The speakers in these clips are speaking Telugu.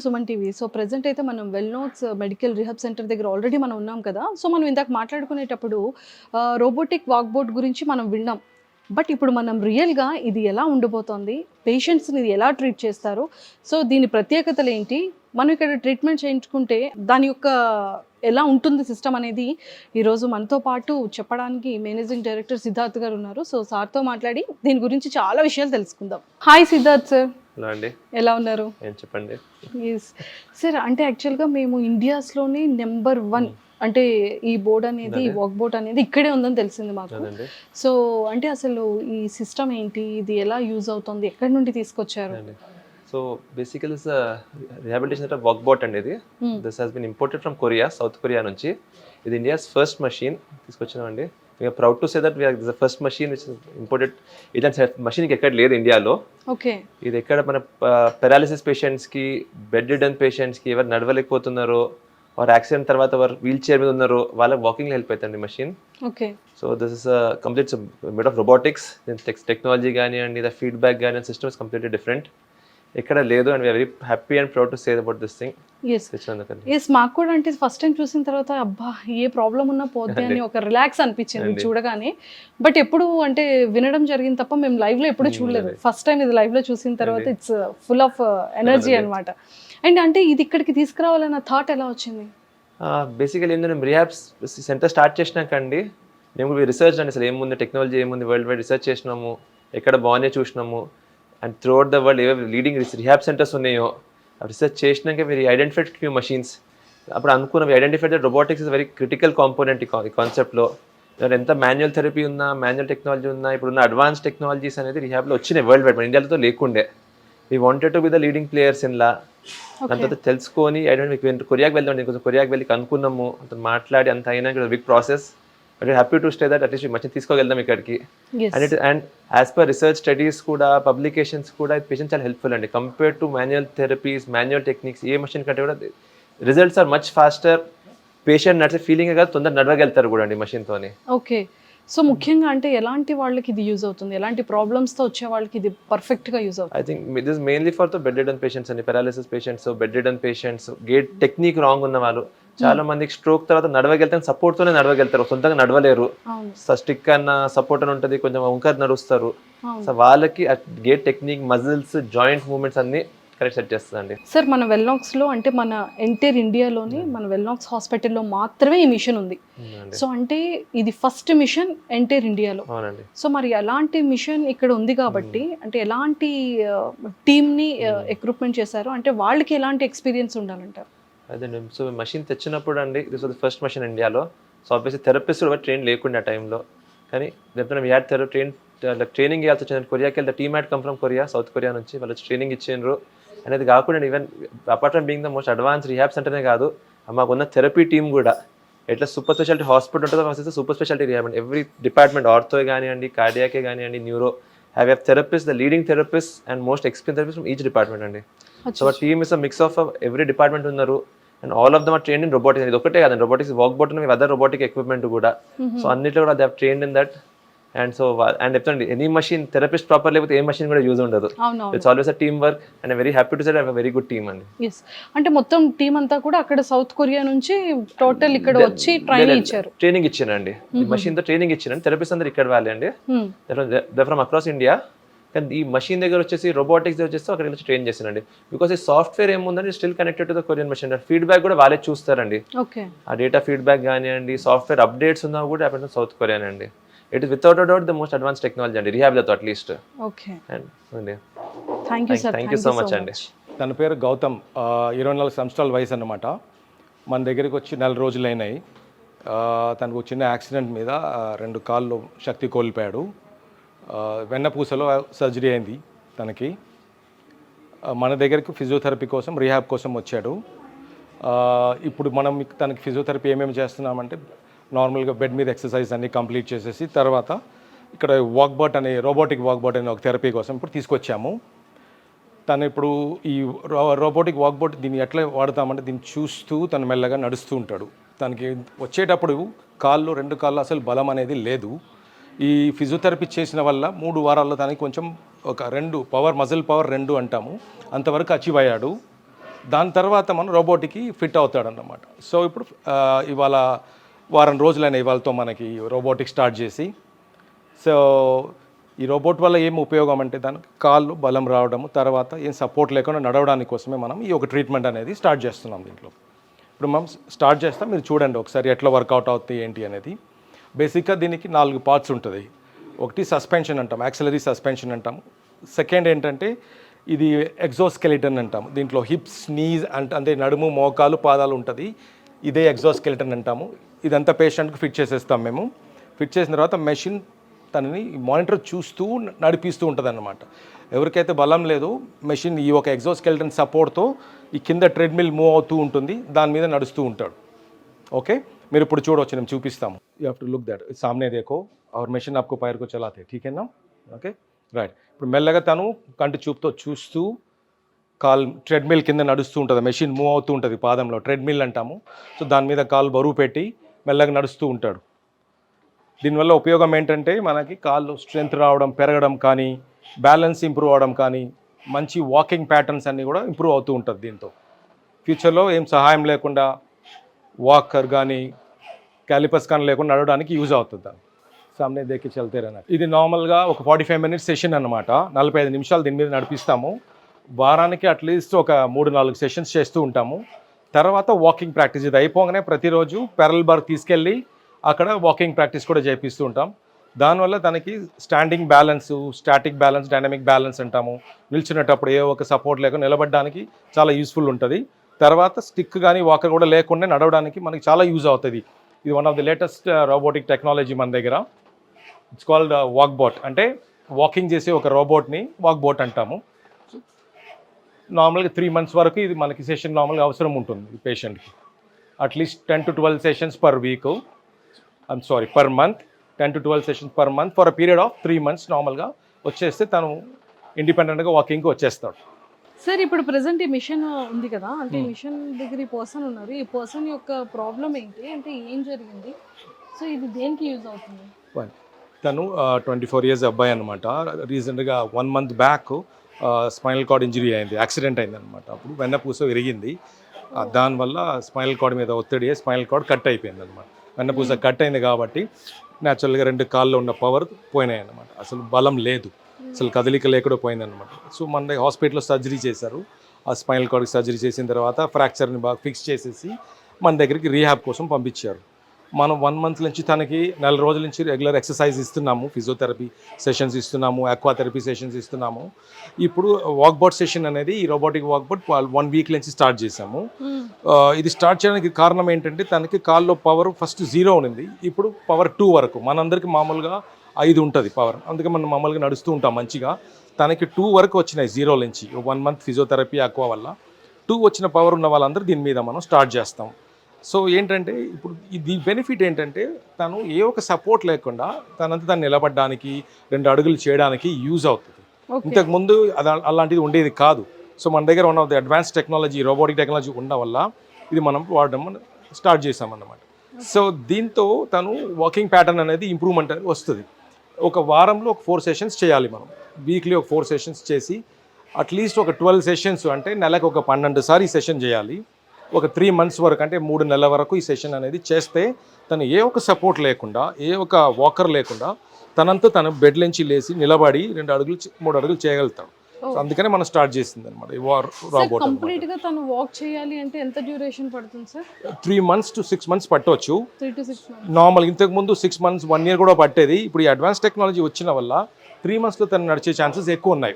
సుమన్ టీవీ. సో, ప్రెజెంట్ అయితే మనం వెల్‌నోట్స్ మెడికల్ రిహాబ్ సెంటర్ దగ్గర ఆల్రెడీ మనం ఉన్నాం కదా! సో, మనం ఇందాక మాట్లాడుకునేటప్పుడు రోబోటిక్ వాక్‌బోర్డ్ గురించి మనం విన్నాం. బట్ ఇప్పుడు మనం రియల్‌గా ఇది ఎలా ఉండబోతోంది? పేషెంట్స్‌ని ఇది ఎలా ట్రీట్ చేస్తారు? సో, దీని ప్రత్యేకతలేంటి? మనం ఇక్కడ ట్రీట్మెంట్ చేయించుకుంటే దాని యొక్క ఎలా ఉంటుంది సిస్టమ్ అనేది ఈరోజు మనతో పాటు చెప్పడానికి మేనేజింగ్ డైరెక్టర్ సిద్ధార్థ్ గారు ఉన్నారు. సో, సార్‌తో మాట్లాడి దీని గురించి చాలా విషయాలు తెలుసుకుందాం. Hi Siddharth sir. హలో అండి. ఎలా ఉన్నారు? ఏం చెప్పండి. యెస్. సార్ అంటే యాక్చువల్‌గా మేము ఇండియాస్‌లోనే నంబర్ 1 అంటే ఈ బోర్డ్ అనేది, ఈ వాక్ బోర్డ్ అనేది ఇక్కడే ఉందని తెలిసింది మాకు. అదండి. సో, అంటే అసలు ఈ సిస్టమ్ ఏంటి? ఇది ఎలా యూజ్ అవుతుంది? ఎక్కడి నుండి తీసుకొచ్చారు? అదండి. So basically it's rehabilitation centre work అండి ఇది. This has been imported from Korea, South Korea నుంచి. ఇది ఇండియాస్ ఫస్ట్ మషీన్ తీసుకొచ్చినామండి. We're proud to say that we're the first machine which imported. ఇలాంటి మషీన్ ఎక్కడ లేదు ఇండియాలో. ఓకే. ఇది ఎక్కడ మన పెరాలిసిస్ పేషెంట్స్కి, బెడ్ రిడన్ పేషెంట్స్కి, ఎవరు నడవలేకపోతున్నారో వారు యాక్సిడెంట్ తర్వాత వారు వీల్ చైర్ మీద ఉన్నారో వాళ్ళకి వాకింగ్లో హెల్ప్ అవుతుంది machine. Okay. So this is complete mid of robotics. Technology కానివ్వండి, ద ఫీడ్బ్యాక్ కానీ సిస్టమ్ ఇస్ కంప్లీట్లీ డిఫరెంట్. ఎక్కడ లేదు and very happy and proud to say about this thing. Yes మాకు కూడా అంటే ఫస్ట్ టైం చూసిన తర్వాత అబ్బా ఏ ప్రాబ్లం ఉన్నా పోద్ది అని ఒక రిలాక్స్ అనిపించింది చూడగానే. బట్ ఎప్పుడు అంటే వినడం జరిగింది తప్ప మేము లైవ్లో ఎప్పుడు చూడలేదు. ఫస్ట్ టైం ఇది లైవ్లో చూసిన తర్వాత ఇట్స్ ఫుల్ ఆఫ్ ఎనర్జీ అనమాట. అండ్ అంటే ఇది ఇక్కడికి తీసుకురావాలన్న థాట్ ఎలా వచ్చింది? బేసికలీ ఏంటంటే మేము రిహాబ్ సెంటర్ స్టార్ట్ చేసినాకండి మేము రీసెర్చ్ అండి అసలు ఏముంది, టెక్నాలజీ ఏముంది, వరల్డ్ వైడ్ రీసెర్చ్ చేసినాము, ఎక్కడ బాగున్నాయో చూసినాము. And through out the world ఏవో లీడింగ్ రిహాబ్ సెంటర్స్ ఉన్నాయో రీసెర్చ్ చేసినాక మీరు ఐడెంటిఫైడ్ ఫ్యూ మషీన్స్. అప్పుడు అనుకున్నాం identified that robotics is very critical component ఈ కాన్సెప్ట్లో. ఎంత మాన్యువల్ థెరపీ ఉన్నా, మాన్యువల్ టెక్నాలజీ ఉన్నా, ఇప్పుడున్న అడ్వాన్స్ టెక్నాలజీస్ అనేది రిహాబ్లో వచ్చినాయి వరల్డ్ వైడ్, మన ఇండియాలో లేకుండే. We wanted to be the leading players in-law. దాని తర్వాత తెలుసుకొని ఐడెంటిఫై కొరియాకి వెళ్దాం, కొంచెం కొరియాకి వెళ్ళి కనుక్కున్నాము, అతను మాట్లాడి అంత అయినా ఇక్కడ big process. But happy to stay that at least machine తీసుకెళ్దాం ఇక్కడికి. And as per research studies కూడా, పబ్లికేషన్స్ కూడా పేషెంట్ చాలా హెల్ప్ఫుల్ అండి. Compare to manual therapies, manual techniques ఏ మషిన్ కంటే కూడా results are much faster. Patient నడిచే ఫీలింగ్ కాదు, తొందర నడవగలుగుతారు కూడా అండి మషిన్తోని. ఓకే. సో ముఖ్యంగా అంటే ఎలాంటి వాళ్ళకి ఇది యూజ్ అవుతుంది? ఎలాంటి ప్రాబ్లమ్స్తో వచ్చే వాళ్ళకి ఇది పర్ఫెక్ట్గా యూజ్ అవుతుంది? I think this mainly for the bedridden patients అండి, paralysis patients, bedridden patients, gait technique wrong ఉన్న వాళ్ళు. చాలా మందికి స్ట్రోక్ తర్వాత నడవగలుగుతారు, సపోర్ట్తోనే నడవగలుగుతారు, సొంతంగా నడవలేరు. స్టిక్ అన్న సపోర్ట్ అని ఉంటుంది, కొంచెం వంకర్ నడుస్తారు. సో వాళ్ళకి gate technique, muscles, joint movements అన్ని కరెక్ట్ సెట్ చేస్తుందండి. సార్ మన వెల్నాక్స్లో అంటే మన ఎంటైర్ ఇండియాలోని మన వెల్నాక్స్ హాస్పిటల్లో మాత్రమే ఈ మిషన్ ఉంది. సో అంటే ఇది ఫస్ట్ మిషన్ ఎంటైర్ ఇండియాలో. అవునండి. సో మరి ఎలాంటి మిషన్ ఇక్కడ ఉంది కాబట్టి అంటే ఎలాంటి టీమ్ని ఎక్విప్మెంట్ చేశారు, అంటే వాళ్ళకి ఎలాంటి ఎక్స్పీరియన్స్ ఉండాలంటారు? అదే సో మషిన్ తెచ్చినప్పుడు అండి this was the first machine ఇండియాలో. సో ఆబ్వియస్లీ థెరపిస్ట్ కూడా ట్రైన్ లేకుండా ఆ టైంలో. కానీ ఎప్పుడైనా యాడ్ ట్రైనింగ్ ఇవ్వాల్సి వచ్చింది. కొరియాకి వెళ్తే team had come from Korea, South Korea నుంచి వాళ్ళు ట్రైనింగ్ ఇచ్చిండ్రు. అనేది కాకుండా even apart from being the most advance rehab సెంటర్నే కాదు, మాకున్న థెరపీ టీమ్ కూడా ఎట్లా సూపర్ స్పెషాలిటీ హాస్పిటల్ ఉంటుందో సూపర్ స్పెషాలిటీ రిహాబ్ అండి. ఎవ్రీ డిపార్ట్మెంట్, ఆర్థో కానివ్వండి, కార్డియాకే కానివ్వండి, neuro, have therapist, the leading therapist and most experience therapist from each department అండి. సో ఆ team is a mix of every department ఉన్నారు. And all of them are trained in robotics. ఇది ఒకటే కాదండి, రోబోటిక్స్ వాక్ బోట్ ఉన్నాయి, అదర్ రోబోటిక్ ఎక్విప్మెంట్ కూడా. సో అన్నిట్లో కూడా they have trained in that. And so and చెప్తాండి ఎనీ మషిన్ థెరపిస్ట్ ప్రాపర్ లేకపోతే ఏ మషిన్ కూడా యూజ్ ఉండదు. It's always a team work and very happy to say I have a very good team అండి. yes అంటే మొత్తం టీమ్ అంతా కూడా అక్కడ సౌత్ కొరియా నుంచి టోటల్ ఇక్కడ వచ్చి ట్రైనింగ్ ఇచ్చారండి. మషిన్ తో ట్రైనింగ్ ఇచ్చారండి. థెరపిస్ట్ అందరూ ఇక్కడ వాళ్ళే అండి, దే ఫ్రమ్ అక్రాస్ ఇండియా. కానీ ఈ మషిన్ దగ్గర వచ్చేసి రోబోటిక్స్ దగ్గర వచ్చేసి అక్కడ వచ్చి ట్రైన్ చేశానండి. బికాస్ ఈ సాఫ్ట్వేర్ ఏముందంటే still connected to the Korean machine. Feedback కూడా వాళ్ళే చూస్తారండి. ఆ డేటా ఫీడ్బ్యాక్ కానివ్వండి, సాఫ్ట్వేర్ అప్డేట్స్ ఉన్నా కూడా హ్యాపెన్ సౌత్ కొరియా అండి. It is without a doubt the most advanced technology and rehab that at least. Okay. And thank you sir. Thank you so much అండి. తన పేరు గౌతమ్, 24 సంవత్సరాల వయసు అన్నమాట. మన దగ్గరికి వచ్చి 4 రోజులైనాయి. తనకు చిన్న యాక్సిడెంట్ మీద 2 కాళ్ళు శక్తి కోల్పోయాడు. వెన్నపూసలో సర్జరీ అయింది తనకి. మన దగ్గరికి ఫిజియోథెరపీ కోసం, రీహాబ్ కోసం వచ్చాడు. ఇప్పుడు మనం తనకి ఫిజియోథెరపీ ఏమేమి చేస్తున్నామంటే నార్మల్గా బెడ్ మీద ఎక్సర్సైజ్ అన్ని కంప్లీట్ చేసేసి తర్వాత ఇక్కడ వాక్బోట్ అనే రోబోటిక్ వాక్బోట్ అనే ఒక థెరపీ కోసం ఇప్పుడు తీసుకొచ్చాము. తను ఇప్పుడు ఈ రోబోటిక్ వాక్బోట్ దీన్ని ఎట్లా వాడతామంటే దీన్ని చూస్తూ తను మెల్లగా నడుస్తూ ఉంటాడు. తనకి వచ్చేటప్పుడు 2 కాళ్ళు అసలు బలం అనేది లేదు. ఈ ఫిజియోథెరపీ చేసిన వల్ల 3 వారాల్లో తనకి కొంచెం ఒక 2 పవర్, మజిల్ పవర్ 2 అంటాము, అంతవరకు అచీవ్ అయ్యాడు. దాని తర్వాత మనం రోబోట్కి ఫిట్ అవుతాడన్నమాట. సో ఇప్పుడు ఇవాళ వారం రోజులైన ఇవాళతో మనకి రోబోటిక్ స్టార్ట్ చేసి, సో ఈ రోబోట్ వల్ల ఏం ఉపయోగం అంటే దానికి కాళ్ళు బలం రావడము, తర్వాత ఏం సపోర్ట్ లేకుండా నడవడానికి కోసమే మనం ఈ ఒక ట్రీట్మెంట్ అనేది స్టార్ట్ చేస్తున్నాం దీంట్లో. ఇప్పుడు మనం స్టార్ట్ చేస్తాం, మీరు చూడండి ఒకసారి ఎట్లా వర్కౌట్ అవుతుంది ఏంటి అనేది. బేసిక్గా దీనికి 4 పార్ట్స్ ఉంటుంది. ఒకటి సస్పెన్షన్ అంటాం, యాక్సిలరీ సస్పెన్షన్ అంటాం. సెకండ్ ఏంటంటే ఇది ఎగ్జోస్కెలిటన్ అంటాము. దీంట్లో హిప్స్, నీస్ అంటే నడుము, మోకాలు, పాదాలు ఉంటుంది. ఇదే ఎగ్జోస్కెలిటన్ అంటాము. ఇదంతా పేషెంట్కి ఫిట్ చేసేస్తాం మేము. ఫిట్ చేసిన తర్వాత మెషిన్ తనని మానిటర్ చూస్తూ నడిపిస్తూ ఉంటుంది అన్నమాట. ఎవరికైతే బలం లేదు, మెషిన్ ఈ ఒక ఎగ్జోస్కెలిటన్ సపోర్ట్తో ఈ కింద ట్రెడ్మిల్ మూవ్ అవుతూ ఉంటుంది, దాని మీద నడుస్తూ ఉంటాడు. ఓకే, మీరు ఇప్పుడు చూడవచ్చు, నేను చూపిస్తాము. You have to look that సామ్నే దేకో और మెషిన్ आपको पैर को चलाते ठीक है ना. Okay right. ఇప్పుడు మెల్లగా తను కంటి చూపుతో చూస్తూ కాల్ ట్రెడ్మిల్ కింద నడుస్తూ ఉంటుంది. మెషిన్ మూవ్ అవుతూ ఉంటుంది పాదంలో, ట్రెడ్మిల్ అంటాము. సో దాని మీద కాలు బరువు పెట్టి మెల్లగా నడుస్తూ ఉంటాడు. దీనివల్ల ఉపయోగం ఏంటంటే మనకి కాళ్ళు స్ట్రెంగ్త్ రావడం, పెరగడం కానీ, బ్యాలెన్స్ ఇంప్రూవ్ అవడం కానీ, మంచి వాకింగ్ ప్యాటర్న్స్ అన్నీ కూడా ఇంప్రూవ్ అవుతూ ఉంటుంది దీంతో. ఫ్యూచర్లో ఏం సహాయం లేకుండా వాకర్ కానీ క్యాలిపర్స్ కానీ లేకుండా నడవడానికి యూజ్ అవుతుంది. దాన్ని సామ్నే దేకి చల్తే रहना. ఇది నార్మల్గా ఒక 45 మినిట్స్ సెషన్ అనమాట. 45 నిమిషాలు దీని మీద నడిపిస్తాము. వారానికి అట్లీస్ట్ ఒక 3-4 సెషన్స్ చేస్తూ ఉంటాము. తర్వాత వాకింగ్ ప్రాక్టీస్, ఇది అయిపోగానే ప్రతిరోజు ప్యారల్ బార్ తీసుకెళ్ళి అక్కడ వాకింగ్ ప్రాక్టీస్ కూడా చేపిస్తూ ఉంటాం. దానివల్ల తనకి standing balance, static balance, dynamic balance అంటాము. నిల్చునేటప్పుడు ఏ ఒక సపోర్ట్ లేకుండా నిలబడడానికి చాలా యూస్ఫుల్ ఉంటుంది. తర్వాత స్టిక్ కానీ వాకర్ కూడా లేకుండా నడవడానికి మనకి చాలా యూజ్ అవుతుంది. ఇది one of the latest robotic technology మన దగ్గర. It's called Walkbot. అంటే వాకింగ్ చేసే ఒక రోబోట్ని వాక్బోట్ అంటాము. నార్మల్గా 3 months వరకు ఇది మనకి సెషన్ నార్మల్గా అవసరం ఉంటుంది పేషెంట్కి. At least 10 to 12 sessions per week, per month. 10 to 12 sessions per month for a period of 3 months నార్మల్గా వచ్చేస్తే తను ఇండిపెండెంట్గా వాకింగ్కి వచ్చేస్తాడు. సార్ ఇప్పుడు ప్రెసెంట్ ఈ మిషన్ ఉంది కదా, అంటే ఈ మిషన్ దగ్గర ఈ పర్సన్ ఉన్నారు, ఈ పర్సన్ యొక్క ప్రాబ్లం ఏంటి, అంటే ఏం జరిగింది, సో ఇది దేనికి యూజ్ అవుతుంది? తను 24 years అబ్బాయి అనమాట. రీసెంట్గా 1 month back spinal cord injury అయింది, యాక్సిడెంట్ అయింది అనమాట. అప్పుడు వెన్నపూస విరిగింది. దానివల్ల స్పైనల్ కార్డ్ మీద ఒత్తిడి, స్పైనల్ కార్డ్ కట్ అయిపోయింది అనమాట. వెన్నపూస కట్ అయింది కాబట్టి న్యాచురల్గా 2 కాళ్ళు ఉన్న పవర్ పోయినాయి అనమాట. అసలు బలం లేదు, అసలు కదలిక లేకుండా పోయిందనమాట. సో మన హాస్పిటల్లో సర్జరీ చేశారు. ఆ స్పైనల్ కార్డ్కి సర్జరీ చేసిన తర్వాత ఫ్రాక్చర్ని బాగా ఫిక్స్ చేసేసి మన దగ్గరికి రీహాబ్ కోసం పంపించారు. మనం 1 month నుంచి తనకి 4 రోజుల నుంచి రెగ్యులర్ ఎక్సర్సైజ్ ఇస్తున్నాము, ఫిజియోథెరపీ సెషన్స్ ఇస్తున్నాము, అక్వాథెరపీ సెషన్స్ ఇస్తున్నాము. ఇప్పుడు వాక్బోట్ సెషన్ అనేది, ఈ రోబోటిక్ వాక్బోట్ 1 week నుంచి స్టార్ట్ చేసాము. ఇది స్టార్ట్ చేయడానికి కారణం ఏంటంటే తనకి కాల్లో పవర్ ఫస్ట్ 0 ఉంది, ఇప్పుడు పవర్ 2 వరకు. మనందరికీ మామూలుగా 5 ఉంటుంది పవర్, అందుకే మనం మామూలుగా నడుస్తూ ఉంటాం మంచిగా. తనకి 2 వరకు వచ్చినాయి 0 నుంచి. 1 month ఫిజియోథెరపీ అక్వా వల్ల 2 వచ్చిన పవర్ ఉన్న వాళ్ళందరూ దీని మీద మనం స్టార్ట్ చేస్తాం. సో ఏంటంటే ఇప్పుడు దీని బెనిఫిట్ ఏంటంటే తను ఏ ఒక సపోర్ట్ లేకుండా తనంతా తను నిలబడడానికి, 2 అడుగులు చేయడానికి యూజ్ అవుతుంది. ఇంతకుముందు అలాంటిది ఉండేది కాదు. సో మన దగ్గర one of the advance technology, robotic technology ఉండడం వల్ల ఇది మనం వాడడం స్టార్ట్ చేసామన్నమాట. సో దీంతో తను వాకింగ్ ప్యాటర్న్ అనేది ఇంప్రూవ్మెంట్ అనేది వస్తుంది. ఒక వారంలో ఒక 4 సెషన్స్ చేయాలి మనం. వీక్లీ ఒక 4 సెషన్స్ చేసి అట్లీస్ట్ ఒక 12 సెషన్స్, అంటే నెలకు ఒక 12 సార్లు ఈ సెషన్ చేయాలి. ఒక 3 months వరకు, అంటే 3 నెలల వరకు ఈ సెషన్ అనేది చేస్తే తను ఏ ఒక సపోర్ట్ లేకుండా, ఏ ఒక వాకర్ లేకుండా తనంతా తను బెడ్ నుంచి లేచి నిలబడి 2 అడుగులు 3 అడుగులు చేయగలుగుతాడు. అందుకనే మనం స్టార్ట్ చేసింది అనమాట ఈ రోబోట్. కంప్లీట్ గా తను వాక్ చేయాలి అంటే ఎంత డ్యూరేషన్ పడుతుంది సార్? 3 months to 6 months పట్టవచ్చు. 3 to 6 months. నార్మల్ ఇంతకు ముందు 6 months 1 year కూడా పట్టేది. ఇప్పుడు ఈ అడ్వాన్స్ టెక్నాలజీ వచ్చిన వల్ల 3 monthsలో తను నడిచే ఛాన్సెస్ ఎక్కువ ఉన్నాయి.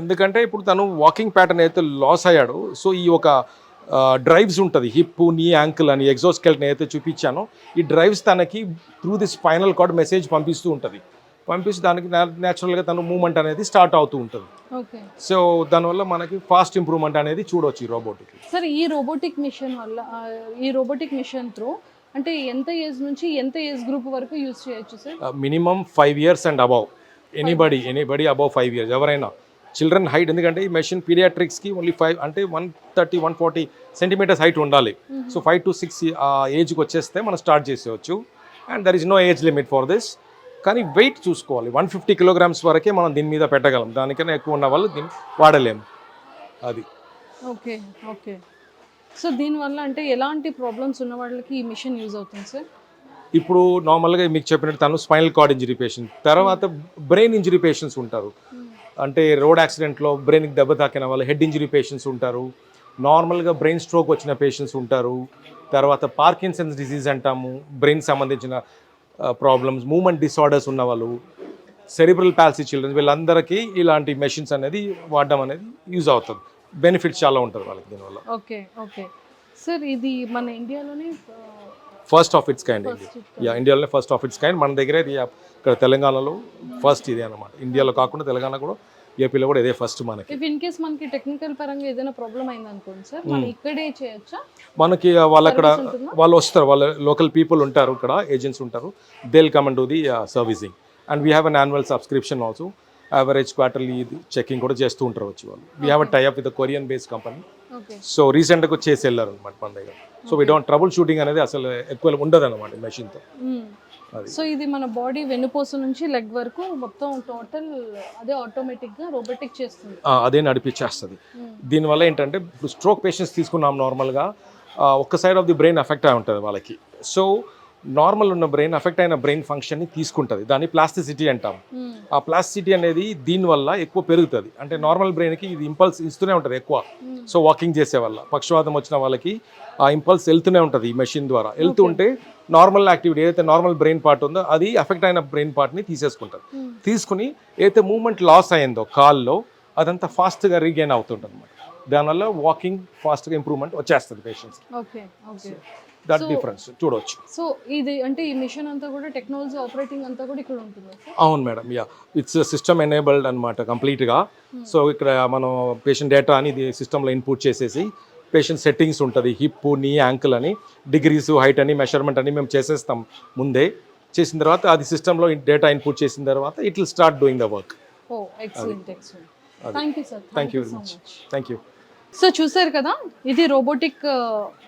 ఎందుకంటే ఇప్పుడు తను వాకింగ్ ప్యాటర్న్ అయితే లాస్ అయ్యాడు. సో ఈ ఒక డ్రైవ్స్ ఉంటుంది, హిప్, నీ, యాంకిల్ అని ఎగ్జోస్కెల్టన్ అయితే చూపించానో, ఈ డ్రైవ్స్ తనకి through the spinal cord message పంపిస్తూ ఉంటుంది. పంపిస్తే దానికి న్యాచురల్గా తను మూమెంట్ అనేది స్టార్ట్ అవుతూ ఉంటుంది. సో దానివల్ల మనకి ఫాస్ట్ ఇంప్రూవ్మెంట్ అనేది చూడవచ్చు ఈ రోబోటిక్. సార్ ఈ రోబోటిక్ మిషన్ వల్ల, ఈ రోబోటిక్ మిషన్ త్రూ అంటే ఎంత ఏజ్ నుంచి ఎంత ఏజ్ గ్రూప్ వరకు యూజ్ చేయొచ్చు sir? Minimum 5 years and above. Anybody above 5 years ఎవరైనా. చిల్డ్రన్ హైట్, ఎందుకంటే ఈ మెషిన్ పీడియాట్రిక్స్కి ఓన్లీ 5 అంటే 130-140 centimeters హైట్ ఉండాలి. సో 5 to 6 ఏజ్కి వచ్చేస్తే మనం స్టార్ట్ చేసేవచ్చు. And there is no age limit for this. కానీ వెయిట్ చూసుకోవాలి, 150 kilograms వరకే మనం దీని మీద పెట్టగలం. దానికన్నా ఎక్కువ ఉన్న వాళ్ళు దీన్ని వాడలేము. అది ఓకే ఓకే. సో దీనివల్ల అంటే ఎలాంటి ప్రాబ్లమ్స్ ఉన్న వాళ్ళకి ఈ మిషన్ యూజ్ అవుతుంది సార్? ఇప్పుడు నార్మల్గా మీకు చెప్పినట్టు తను స్పైనల్ కార్డ్ ఇంజరీ పేషెంట్, తర్వాత బ్రెయిన్ ఇంజరీ పేషెంట్స్ ఉంటారు. అంటే రోడ్ యాక్సిడెంట్లో బ్రెయిన్కి దెబ్బ తాకిన వాళ్ళు, హెడ్ ఇంజరీ పేషెంట్స్ ఉంటారు, నార్మల్గా బ్రెయిన్ స్ట్రోక్ వచ్చిన పేషెంట్స్ ఉంటారు, తర్వాత పార్కిన్సన్స్ డిసీజ్ అంటాము, బ్రెయిన్ సంబంధించిన ప్రాబ్లమ్స్, మూమెంట్ డిసార్డర్స్ ఉన్న వాళ్ళు, సెరిబ్రల్ పాల్సీ చిల్డ్రన్స్, వీళ్ళందరికీ ఇలాంటి మెషిన్స్ అనేది వాడడం అనేది యూజ్ అవుతుంది. బెనిఫిట్స్ చాలా ఉంటుంది వాళ్ళకి దీనివల్ల. Okay okay. సార్ ఇది మన ఇండియాలోనే ఫస్ట్ ఆఫ్ ఇట్స్ కైండ్ ఇది. ఇండియాలోనే ఫస్ట్ ఆఫ్ ఇట్స్ కైండ్. మన దగ్గర ఇది ఇక్కడ తెలంగాణలో ఫస్ట్ ఇది అనమాట. ఇండియాలో కాకుండా తెలంగాణ కూడా, ఏపీలో కూడా ఇదే ఫస్ట్ మనకి. ఇఫ్ ఇన్ కేస్ మనకి టెక్నికల్ పరంగా ఏదైనా ప్రాబ్లం అయింది అనుకోండి సార్, మనం ఇక్కడే చేయొచ్చా? మనకి వాళ్ళు అక్కడ వాళ్ళు వస్తారు, వాళ్ళ లోకల్ పీపుల్ ఉంటారు, ఇక్కడ ఏజెంట్స్ ఉంటారు, they will come and do the servicing. And we have an annual subscription also. Average quarterly checking కూడా చేస్తూ ఉంటారు వచ్చి వాళ్ళు. We have a tie up with Korean based company. Okay. So రీసెంట్గా చేసి వెళ్ళారు అనమాట మన దగ్గర. So we don't trouble shooting అనేది అసలు ఎక్కువ ఉండదు అనమాట మెషిన్తో. సో ఇది మన బాడీ వెన్నుపూస నుంచి లెగ్ వరకు మొత్తం టోటల్ అదే ఆటోమేటిక్గా రోబోటిక్ చేస్తుంది. అదే నడిపించేస్తుంది. దీనివల్ల ఏంటంటే ఇప్పుడు స్ట్రోక్ పేషెంట్స్ తీసుకున్నాం నార్మల్గా, ఒక్క side of the brain affect అయి ఉంటుంది వాళ్ళకి. సో నార్మల్ ఉన్న బ్రెయిన్ అఫెక్ట్ అయిన బ్రెయిన్ ఫంక్షన్ని తీసుకుంటుంది, దాన్ని ప్లాస్టిసిటీ అంటాం. ఆ ప్లాస్టిసిటీ అనేది దీనివల్ల ఎక్కువ పెరుగుతుంది. అంటే నార్మల్ బ్రెయిన్కి ఇది ఇంపల్స్ ఇస్తూనే ఉంటుంది ఎక్కువ. సో వాకింగ్ చేసే వల్ల, పక్షవాతం వచ్చిన వాళ్ళకి ఆ ఇంపల్స్ వెళ్తూనే ఉంటుంది ఈ మెషిన్ ద్వారా. వెళ్తూ ఉంటే నార్మల్ యాక్టివిటీ ఏదైతే నార్మల్ బ్రెయిన్ పార్ట్ ఉందో అది అఫెక్ట్ అయిన బ్రెయిన్ పార్ట్ని తీసేసుకుంటుంది. తీసుకుని ఏదైతే మూమెంట్ లాస్ అయిందో కాల్లో అదంతా ఫాస్ట్గా రీగెయిన్ అవుతుంటుంది అనమాట. దానివల్ల వాకింగ్ ఫాస్ట్గా ఇంప్రూవ్మెంట్ వచ్చేస్తుంది patients. Okay okay. That difference చూడవచ్చు. సో ఇది అంటే ఈ మిషన్ అంతా కూడా టెక్నాలజీ ఆపరేటింగ్ అంతా కూడా ఇక్కడ ఉంటుంది సార్? అవును madam, yeah, it's system enabled అనమాట కంప్లీట్గా. సో ఇక్కడ మనం పేషెంట్ డేటా అని ఇది సిస్టంలో ఇన్పుట్ చేసేసి, పేషెంట్ సెట్టింగ్స్ ఉంటుంది, హిప్, నీ, యాంకిల్ అని, డిగ్రీస్, హైట్ అని, మెషర్మెంట్ అని మేము చేసేస్తాం ముందే. చేసిన తర్వాత అది సిస్టంలో డేటా ఇన్పుట్ చేసిన తర్వాత it will start doing the work. Oh excellent excellent. Thank you sir. Thank you very much. Thank you. So చూసారు కదా, ఇది రోబోటిక్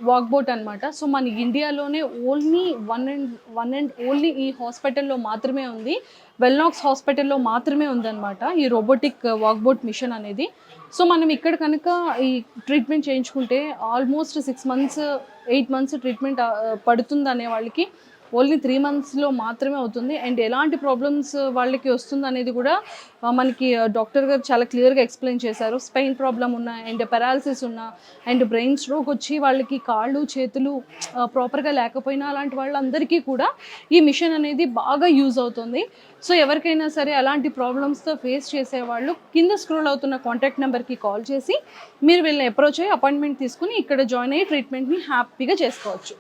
వాక్ బోట్ అనమాట. సో మన ఇండియాలోనే ఓన్లీ వన్ అండ్ ఓన్లీ ఈ హాస్పిటల్లో మాత్రమే ఉంది, వెల్నాక్స్ హాస్పిటల్లో మాత్రమే ఉందన్నమాట ఈ రోబోటిక్ వాక్ బోట్ మిషన్ అనేది. సో మనం ఇక్కడ కనుక ఈ ట్రీట్మెంట్ చేయించుకుంటే ఆల్మోస్ట్ 6 months 8 months ట్రీట్మెంట్ పడుతుంది అనే వాళ్ళకి ఓన్లీ 3 monthsలో మాత్రమే అవుతుంది. అండ్ ఎలాంటి ప్రాబ్లమ్స్ వాళ్ళకి వస్తుంది అనేది కూడా మనకి డాక్టర్ గారు చాలా క్లియర్గా ఎక్స్ప్లెయిన్ చేశారు. స్పైన్ ప్రాబ్లం ఉన్న, అండ్ పెరాలసిస్ ఉన్న, అండ్ బ్రెయిన్ స్ట్రోక్ వచ్చి వాళ్ళకి కాళ్ళు చేతులు ప్రాపర్గా లేకపోయినా అలాంటి వాళ్ళందరికీ కూడా ఈ మిషన్ అనేది బాగా యూజ్ అవుతుంది. సో ఎవరికైనా సరే అలాంటి ప్రాబ్లమ్స్తో ఫేస్ చేసేవాళ్ళు కింద స్క్రోల్ అవుతున్న కాంటాక్ట్ నెంబర్కి కాల్ చేసి మీరు వీళ్ళని అప్రోచ్ అయ్యి అపాయింట్మెంట్ తీసుకుని ఇక్కడ జాయిన్ అయ్యి ట్రీట్మెంట్ని హ్యాపీగా చేసుకోవచ్చు.